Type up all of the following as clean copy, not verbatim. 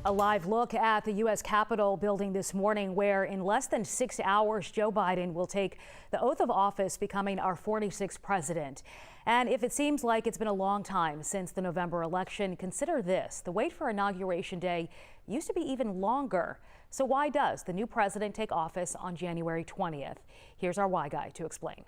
A live look at the U.S. Capitol building this morning, where in less than 6 hours, Joe Biden will take the oath of office, becoming our 46th president. And if it seems like it's been a long time since the November election, consider this. The wait for Inauguration Day used to be even longer. So why does the new president take office on January 20th? Here's our Why Guy to explain.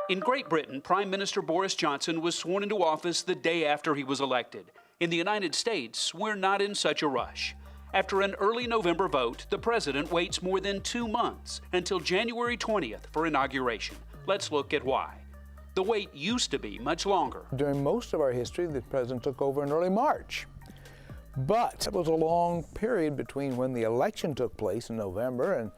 In Great Britain, Prime Minister Boris Johnson was sworn into office the day after he was elected. In the United States, we're not in such a rush. After an early November vote, the president waits more than 2 months until January 20th for inauguration. Let's look at why. The wait used to be much longer. During most of our history, the president took over in early March. But it was a long period between when the election took place in November and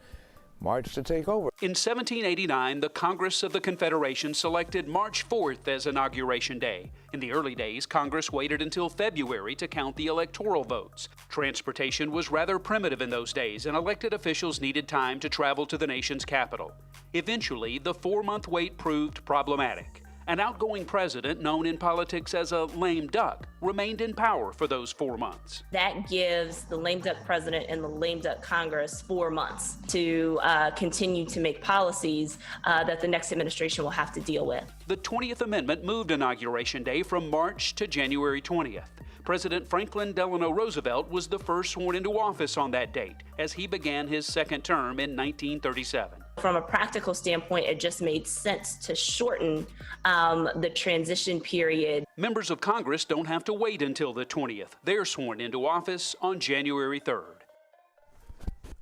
March to take over. In 1789, the Congress of the Confederation selected March 4th as Inauguration Day. In the early days, Congress waited until February to count the electoral votes. Transportation was rather primitive in those days, and elected officials needed time to travel to the nation's capital. Eventually, the 4-month wait proved problematic. An outgoing president, known in politics as a lame duck, remained in power for those 4 months. That gives the lame duck president and the lame duck Congress 4 months to continue to make policies that the next administration will have to deal with. The 20th Amendment moved Inauguration Day from March to January 20th. President Franklin Delano Roosevelt was the first sworn into office on that date, as he began his second term in 1937. From a practical standpoint, it just made sense to shorten the transition period. Members of Congress don't have to wait until the 20th. They're sworn into office on January 3rd.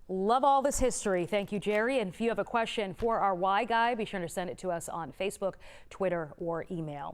Love all this history. Thank you, Jerry. And if you have a question for our Why Guy, be sure to send it to us on Facebook, Twitter, or email.